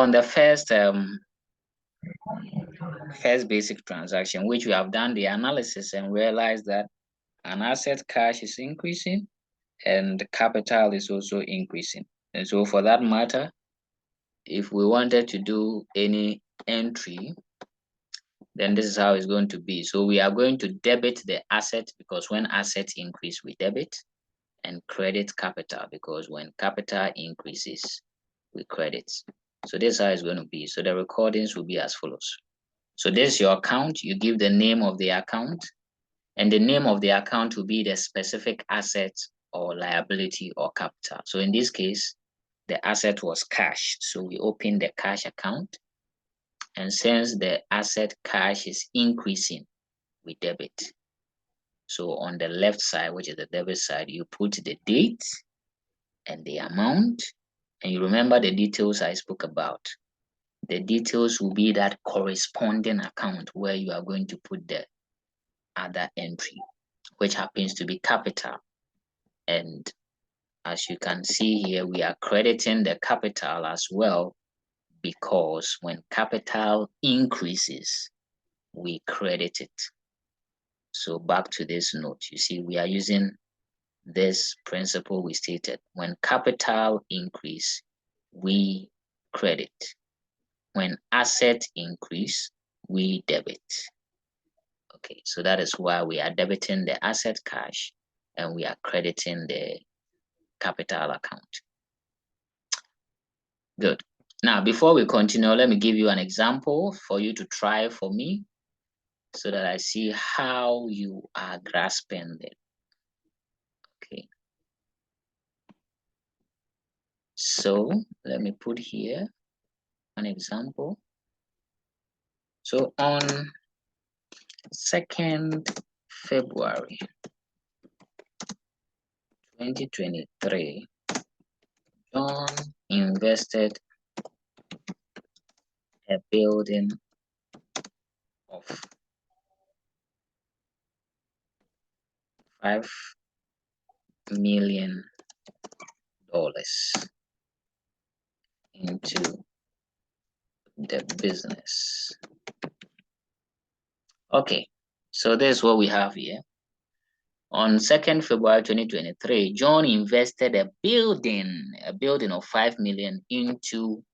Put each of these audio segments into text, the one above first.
on the first basic transaction, which we have done the analysis and realized that an asset cash is increasing and the capital is also increasing. And so for that matter, if we wanted to do any entry, then this is how it's going to be. So we are going to debit the asset because when assets increase, we debit, and credit capital because when capital increases, we credit. So this is how it's going to be. So the recordings will be as follows. So this is your account. You give the name of the account, and the name of the account will be the specific asset or liability or capital. So in this case, the asset was cash. So we open the cash account. And since the asset cash is increasing, we debit. So on the left side, which is the debit side, you put the date and the amount. And you remember the details I spoke about. The details will be that corresponding account where you are going to put the other entry, which happens to be capital. And as you can see here, we are crediting the capital as well because when capital increases, we credit it. So back to this note, you see, we are using this principle we stated. When capital increase, we credit. When asset increase, we debit. Okay, so that is why we are debiting the asset cash and we are crediting the capital account. Good. Now, before we continue, let me give you an example for you to try for me so that I see how you are grasping it. Okay. So let me put here an example. So on 2nd February 2023, John invested a building of $5 million into the business. Okay, so this is what we have here. On 2nd February 2023, John invested a building of $5 million into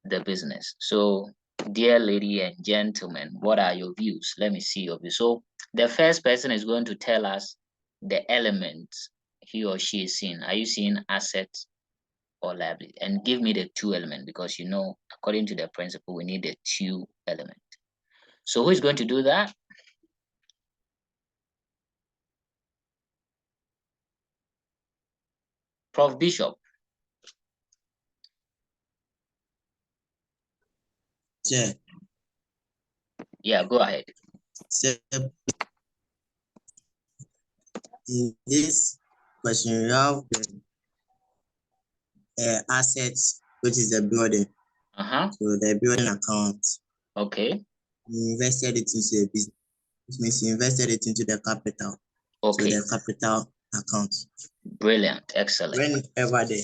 the business. So, dear lady and gentlemen, what are your views? Let me see your views. So, the first person is going to tell us the elements he or she is seeing. Are you seeing assets or liability? And give me the two elements because you know, according to the principle, we need the two elements. So, who is going to do that? Prof. Bishop. Yeah. Yeah, go ahead. So in this question, you have the assets, which is the building. So the building account. Okay. You invested it into the business, which means you invested it into the capital. Okay. So the capital account. Brilliant. Excellent. Whenever they.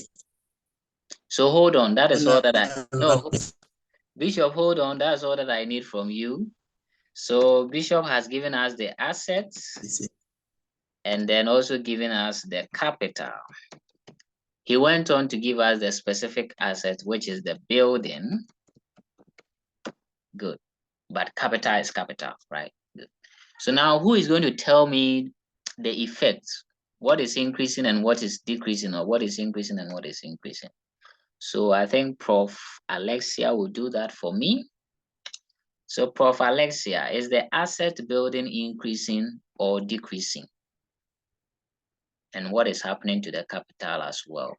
So hold on. That is all that I no. Bishop, hold on. That's all that I need from you. So Bishop has given us the assets and then also given us the capital. He went on to give us the specific asset, which is the building. Good. But capital is capital, right? Good. So now who is going to tell me the effects? What is increasing and what is decreasing, or what is increasing and what is increasing? So I think Prof. Alexia will do that for me. So Prof. Alexia, is the asset building increasing or decreasing? And what is happening to the capital as well?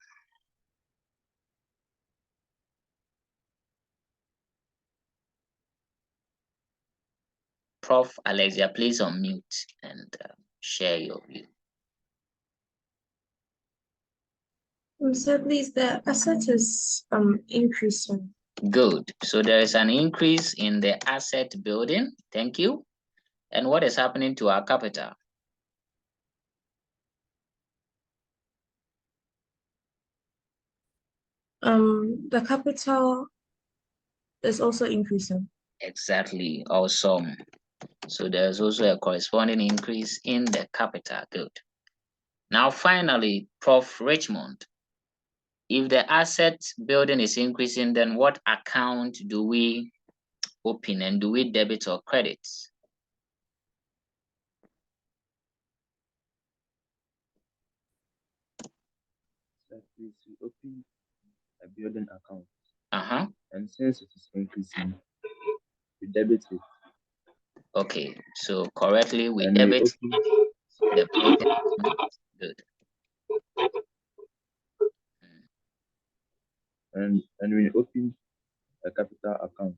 Prof. Alexia, please unmute and share your view. So please, the asset is increasing. Good. So there is an increase in the asset building. Thank you. And what is happening to our capital? The capital is also increasing. Exactly, awesome. So there's also a corresponding increase in the capital. Good. Now, finally, Prof. Richmond, if the asset building is increasing, then what account do we open and do we debit or credit? So please, we open a building account. And since it is increasing, we debit it. Okay, so correctly we debit the building account. Good. And we open a capital account.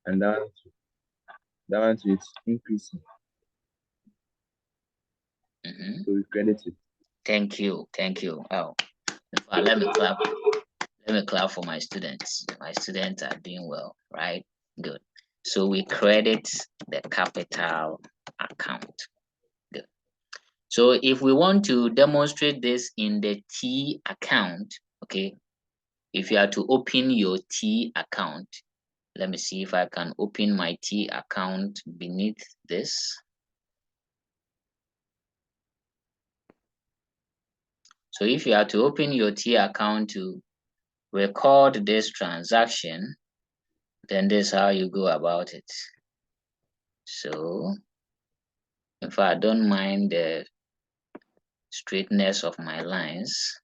And that one is increasing. So we credit it. Thank you. Oh, let me clap. Let me clap for my students. My students are doing well, right? Good. So we credit the capital account. Good. So if we want to demonstrate this in the T account, okay, if you are to open your T account, let me see if I can open my T account beneath this. So if you are to open your T account to record this transaction, then this is how you go about it. So if I don't mind the straightness of my lines,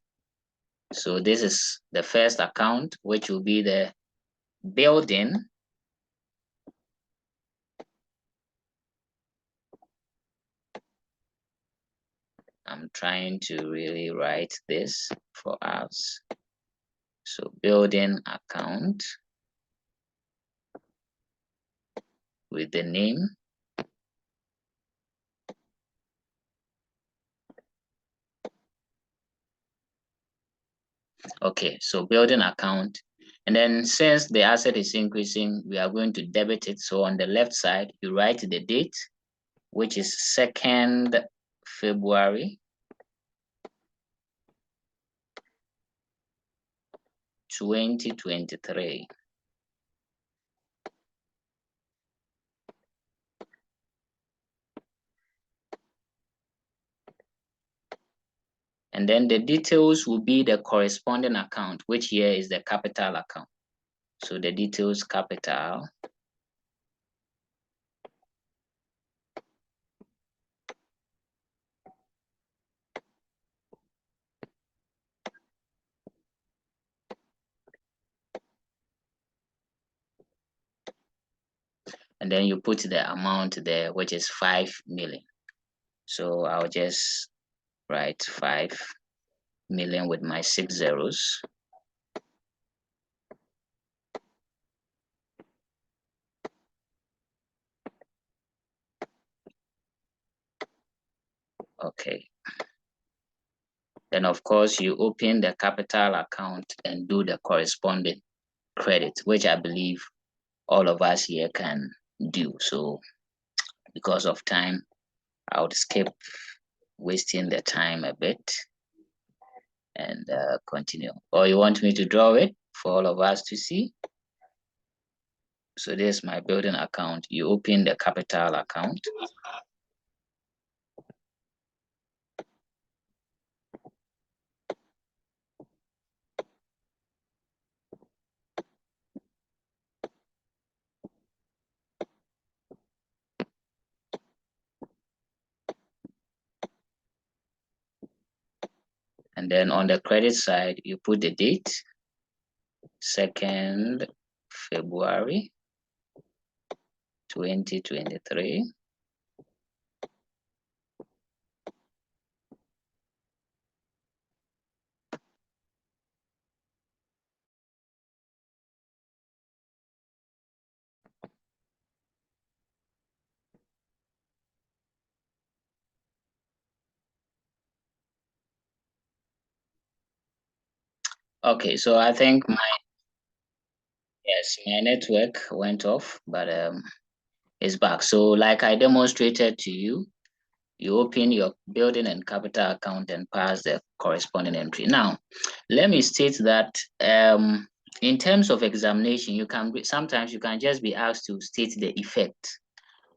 so this is the first account, which will be the building. I'm trying to really write this for us. So building account with the name. Okay, so building account. And then since the asset is increasing, we are going to debit it. So on the left side, you write the date, which is 2nd February 2023. And then the details will be the corresponding account, which here is the capital account. So the details capital. And then you put the amount there, which is 5 million. So I'll just write 5 million with my 6 zeros. Okay. Then of course you open the capital account and do the corresponding credit, which I believe all of us here can do. So because of time, I would skip wasting the time a bit and continue. Or you want me to draw it for all of us to see? So this is my building account. You open the capital account. And then on the credit side, you put the date, 2nd February 2023. Okay, so I think my network went off, but it's back. So like I demonstrated to you, you open your building and capital account and pass the corresponding entry. Now, let me state that in terms of examination, sometimes you can just be asked to state the effect.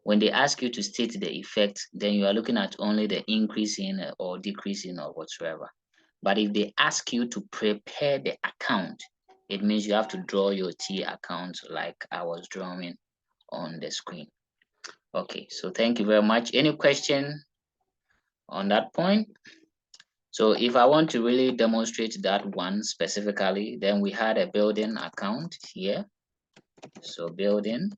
When they ask you to state the effect, then you are looking at only the increase in or decrease in or whatsoever. But if they ask you to prepare the account, it means you have to draw your T account like I was drawing on the screen. Okay, so thank you very much. Any question on that point? So if I want to really demonstrate that one specifically, then we had a building account here. So building,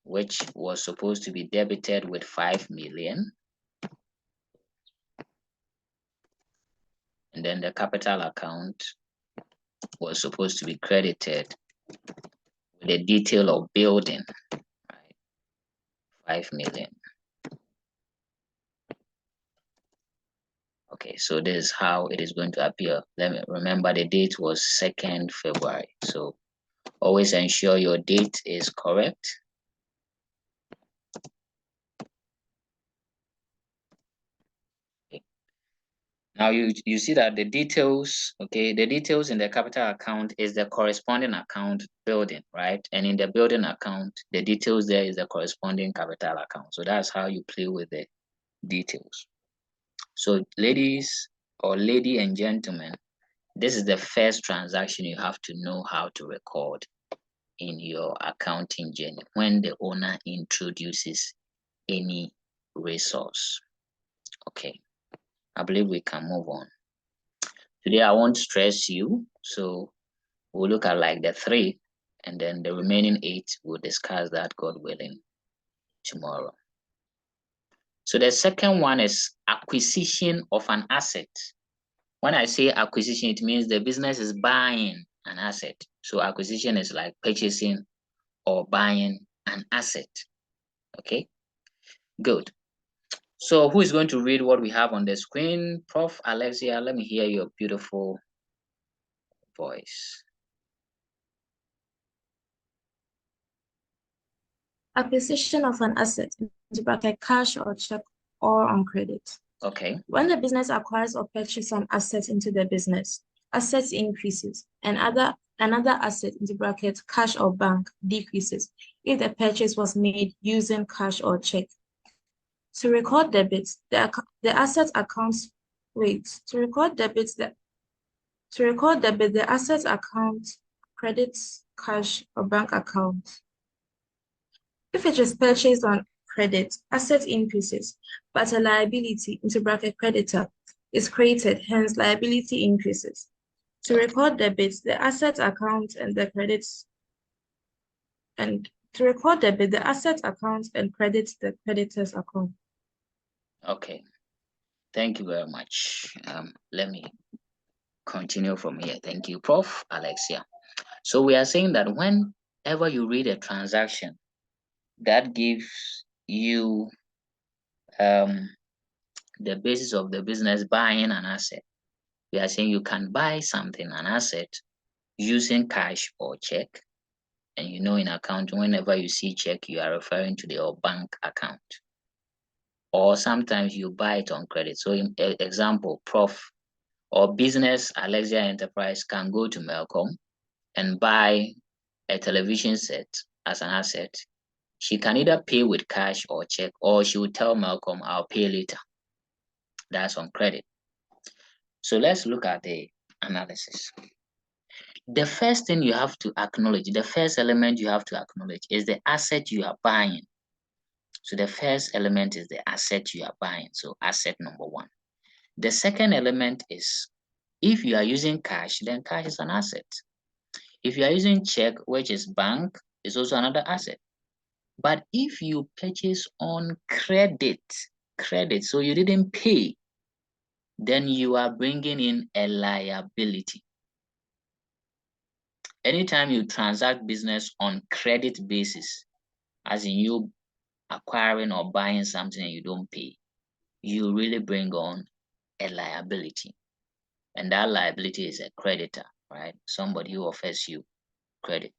which was supposed to be debited with 5 million. And then the capital account was supposed to be credited with the detail of building, right? 5 million. Okay, so this is how it is going to appear. Let me remember the date was 2nd February. So always ensure your date is correct. Okay. Now you see that the details, okay, the details in the capital account is the corresponding account building, right? And in the building account, the details there is the corresponding capital account. So that's how you play with the details. So ladies or lady and gentlemen, this is the first transaction you have to know how to record in your accounting journey when the owner introduces any resource. Okay, I believe we can move on. Today I won't stress you, so we'll look at like the 3 and then the remaining 8 we'll discuss that, God willing, tomorrow. So the second one is acquisition of an asset. When I say acquisition, it means the business is buying an asset. So acquisition is like purchasing or buying an asset. Okay, good. So who is going to read what we have on the screen? Prof. Alexia, let me hear your beautiful voice. Acquisition of an asset, into bracket cash or check or on credit. Okay. When the business acquires or purchases an asset into the business, assets increases and another asset, into bracket cash or bank, decreases if the purchase was made using cash or check. To record debits, the asset accounts to record debit, the asset account credits cash or bank account. If it is purchased on credit, asset increases, but a liability, into bracket creditor, is created, hence liability increases. To record debits, the asset account and the credits, and to record debit, the asset account and credits the creditor's account. Okay, thank you very much. Let me continue from here. Thank you, Prof. Alexia. So we are saying that whenever you read a transaction that gives you the basis of the business buying an asset, we are saying you can buy something, an asset, using cash or check. And you know, in accounting, whenever you see check, you are referring to your bank account. Or sometimes you buy it on credit. So in example, Prof or business Alexia Enterprise can go to Melcom and buy a television set as an asset. She can either pay with cash or check, or she will tell Malcolm, I'll pay later. That's on credit. So let's look at the analysis. The first thing you have to acknowledge, the first element you have to acknowledge is the asset you are buying. So the first element is the asset you are buying. So asset number 1. The second element is if you are using cash, then cash is an asset. If you are using check, which is bank, is also another asset. But if you purchase on credit, so you didn't pay, then you are bringing in a liability. Anytime you transact business on credit basis, as in you acquiring or buying something and you don't pay, you really bring on a liability. And that liability is a creditor, right? Somebody who offers you credit,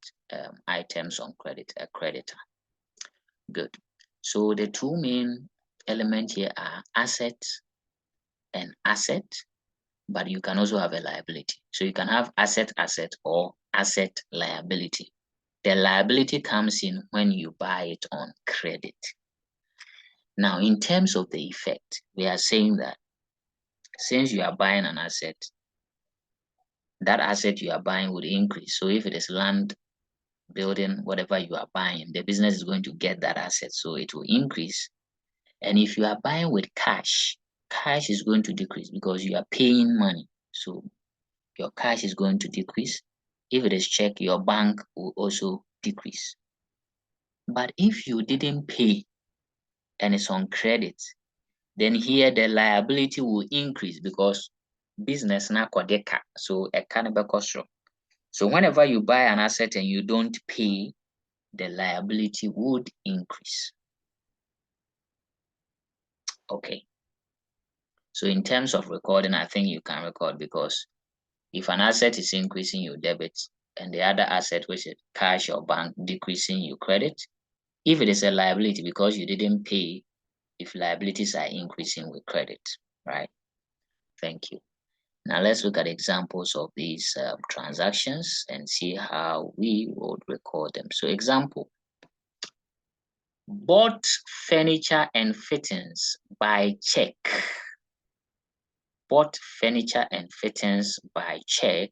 items on credit, a creditor. Good. So the two main elements here are asset and asset. but you can also have a liability. So you can have asset or asset liability. The liability comes in when you buy it on credit. Now, in terms of the effect, we are saying that since you are buying an asset, that asset you are buying would increase. So if it is land, building, whatever you are buying, the business is going to get that asset, so it will increase. And if you are buying with cash, cash is going to decrease because you are paying money. So your cash is going to decrease. If it is check, your bank will also decrease. But if you didn't pay and it's on credit, then here the liability will increase because business na kodeka, so a cannibal cost. So whenever you buy an asset and you don't pay, the liability would increase. Okay. So in terms of recording, I think you can record because if an asset is increasing, you debit, and the other asset, which is cash or bank, decreasing, you credit. If it is a liability because you didn't pay, if liabilities are increasing, we credit, right? Thank you. Now let's look at examples of these transactions and see how we would record them. So example, bought furniture and fittings by check. Bought furniture and fittings by check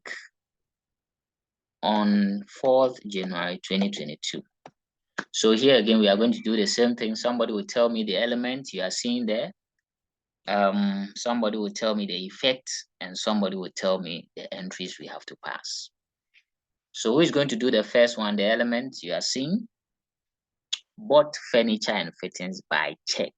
on 4th January 2022. So here again, we are going to do the same thing. Somebody will tell me the element you are seeing there. Somebody will tell me the effect, and somebody will tell me the entries we have to pass. So who is going to do the first one, the element you are seeing? Bought furniture and fittings by check.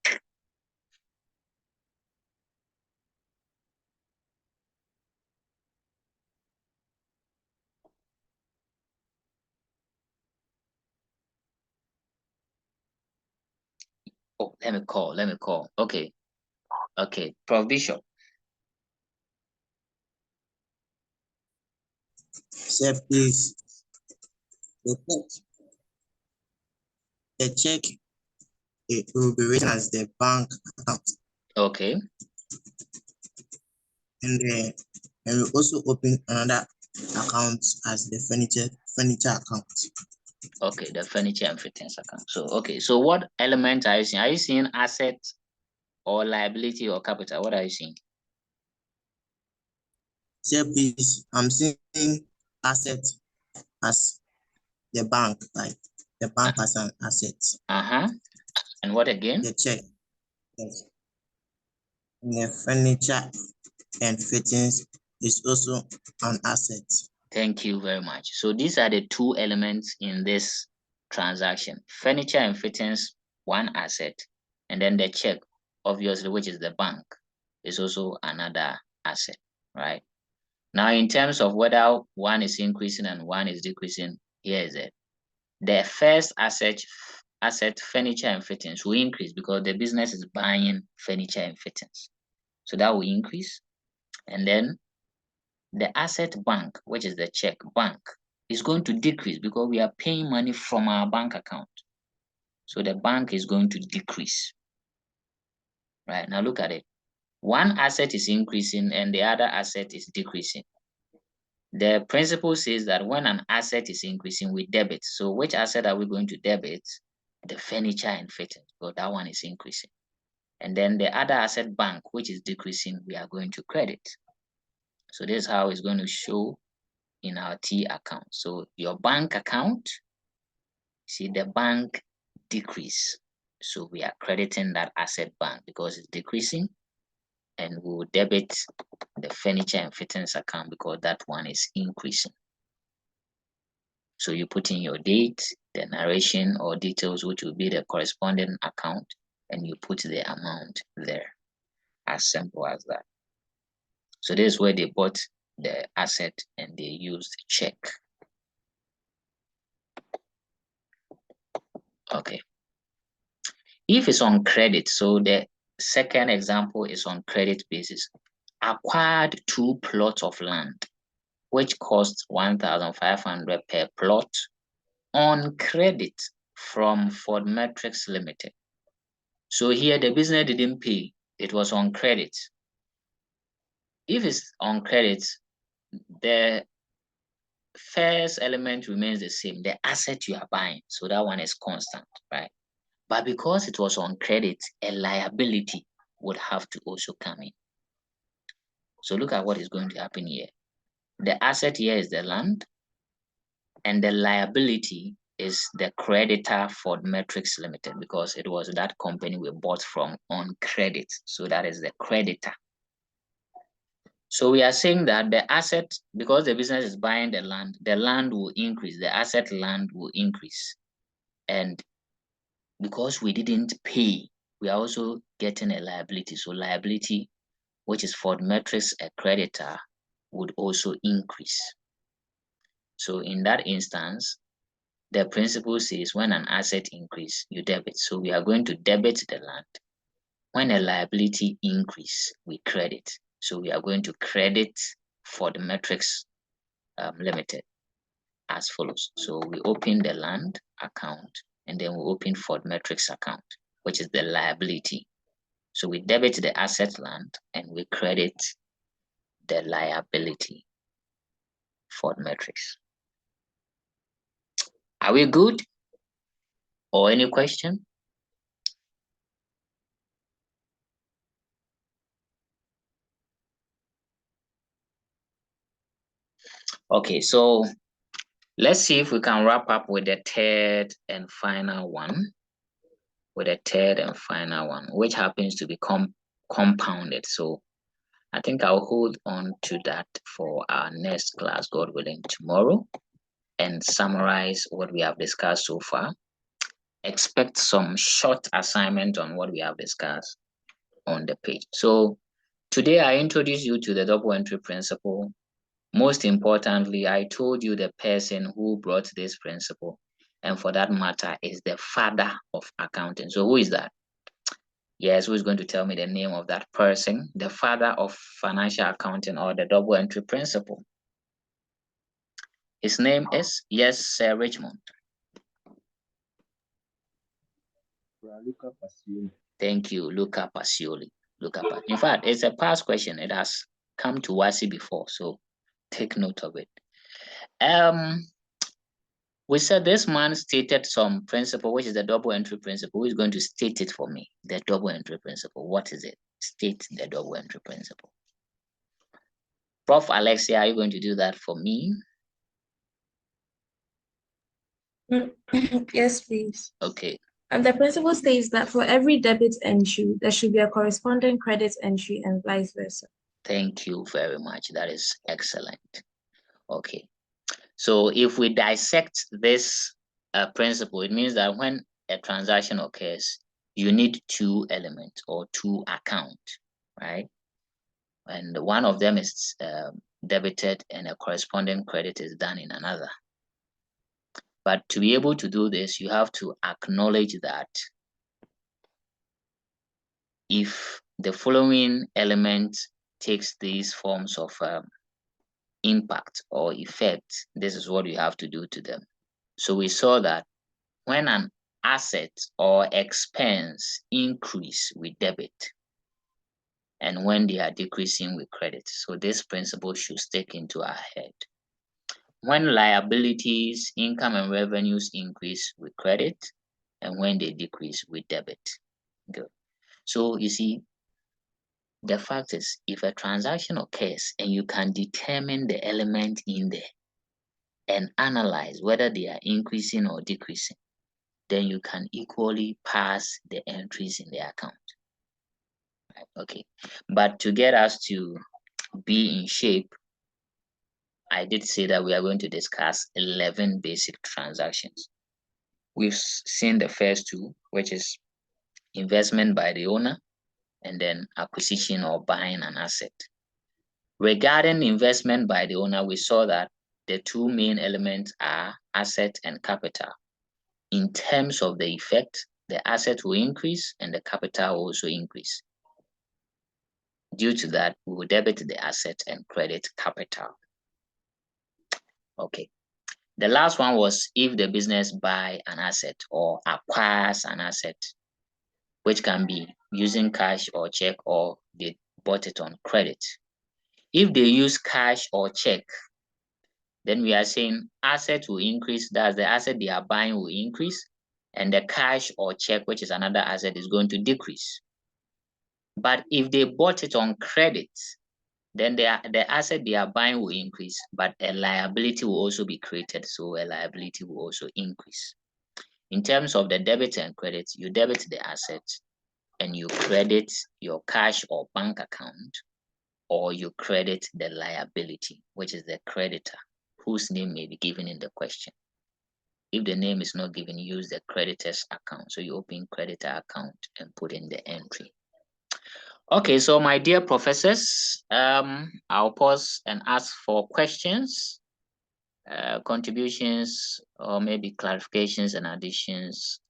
Oh, let me call. Okay. Prof Bishop. Sir, please. The check, it will be written as the bank account. Okay. And we also open another account as the furniture account. Okay, the furniture and fittings account. So okay, so what element are you seeing? Are you seeing asset or liability or capital? What are you seeing? Sir, please, I'm seeing asset as the bank, like the bank as an asset. And what again? The check. Yes. And the furniture and fittings is also an asset. Thank you very much. So these are the two elements in this transaction. Furniture and fittings, one asset, and then the check, obviously, which is the bank, is also another asset, right? Now, in terms of whether one is increasing and one is decreasing, here is it. The first asset, furniture and fittings, will increase because the business is buying furniture and fittings. So that will increase. And then the asset bank, which is the check bank, is going to decrease because we are paying money from our bank account. So the bank is going to decrease. Right, now look at it. One asset is increasing and the other asset is decreasing. The principle says that when an asset is increasing, we debit. So which asset are we going to debit? The furniture and fittings, because that one is increasing. And then the other asset bank, which is decreasing, we are going to credit. So this is how it's going to show in our T account. So your bank account, see the bank decrease. So we are crediting that asset bank because it's decreasing, and we will debit the furniture and fittings account because that one is increasing. So you put in your date, the narration or details, which will be the corresponding account, and you put the amount there. As simple as that. So this is where they bought the asset and they used check. Okay. If it's on credit, so the second example is on credit basis. Acquired 2 plots of land, which cost 1,500 per plot on credit from Ford Matrix Limited. So here the business didn't pay, it was on credit. if it's on credit, the first element remains the same, the asset you are buying. So that one is constant, right? But because it was on credit, a liability would have to also come in. So look at what is going to happen here. The asset here is the land, and the liability is the creditor for Metrics Limited, because it was that company we bought from on credit. So that is the creditor. So we are saying that the asset, because the business is buying the land will increase, the asset land will increase. And because we didn't pay, we are also getting a liability. So liability, which is for Metrics, a creditor, would also increase. So in that instance, the principle says when an asset increase, you debit. So we are going to debit the land. When a liability increase, we credit. So we are going to credit for the Metrics Limited as follows. So we open the land account, and then we open Ford Metrics account, which is the liability. So we debit the asset land and we credit the liability, Ford Metrics. Are we good? Or any question? Okay, so let's see if we can wrap up with the third and final one. Which happens to be compounded. So I think I'll hold on to that for our next class, God willing, tomorrow, and summarize what we have discussed so far. Expect some short assignment on what we have discussed on the page. So today I introduced you to the double entry principle. Most importantly, I told you the person who brought this principle, and for that matter, is the father of accounting. So who is that? Yes, who is going to tell me the name of that person? The father of financial accounting or the double entry principle. His name is, yes, Sir Richmond. Luca Pacioli. Thank you, Luca Pacioli. In fact, it's a past question. It has come to WASI before, so take note of it. We said this man stated some principle, which is the double entry principle. Who is going to state it for me? The double entry principle. What is it? State the double entry principle. Prof. Alexia, are you going to do that for me? Yes, please. Okay. And the principle states that for every debit entry, there should be a corresponding credit entry and vice versa. Thank you very much. That is excellent. Okay. So if we dissect this principle, it means that when a transaction occurs, you need two elements or two accounts, right? And one of them is debited and a corresponding credit is done in another. But to be able to do this, you have to acknowledge that if the following element takes these forms of impact or effect, this is what you have to do to them. So we saw that when an asset or expense increase, we debit, and when they are decreasing, we credit. So this principle should stick into our head. When liabilities, income, and revenues increase, we credit, and when they decrease, we debit. Good. So you see, the fact is, if a transaction occurs and you can determine the element in there and analyze whether they are increasing or decreasing, then you can equally pass the entries in the account. Right? Okay, but to get us to be in shape, I did say that we are going to discuss 11 basic transactions. We've seen the first two, which is investment by the owner and then acquisition or buying an asset. Regarding investment by the owner, we saw that the two main elements are asset and capital. In terms of the effect, the asset will increase and the capital will also increase. Due to that, we will debit the asset and credit capital. Okay. The last one was if the business buy an asset or acquires an asset, which can be using cash or check, or they bought it on credit. If they use cash or check, then we are saying asset will increase. That's the asset they are buying will increase, and the cash or check, which is another asset, is going to decrease. But if they bought it on credit, then the asset they are buying will increase, but a liability will also be created. So a liability will also increase. In terms of the debit and credit, you debit the asset and you credit your cash or bank account, or you credit the liability, which is the creditor, whose name may be given in the question. If the name is not given, use the creditor's account. So you open creditor account and put in the entry. Okay, so my dear professors, I'll pause and ask for questions, contributions, or maybe clarifications and additions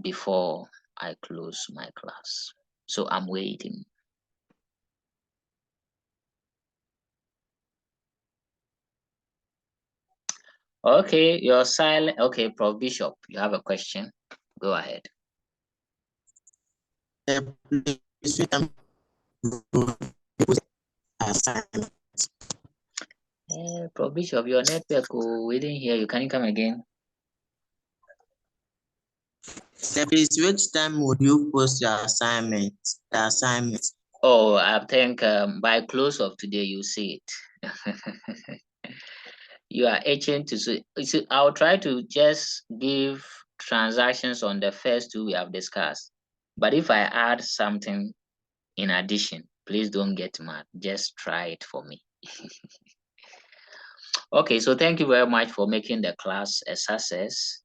before I close my class. So I'm waiting. Okay, you're silent. Okay, Prof. Bishop, you have a question. Go ahead. Prof. Bishop, your network, we didn't hear you. Can you come again? Please, which time would you post your assignment? The assignment. Oh, I think by close of today, you see it. You are itching to see. I'll try to just give transactions on the first two we have discussed. But if I add something in addition, please don't get mad. Just try it for me. Okay, so thank you very much for making the class a success.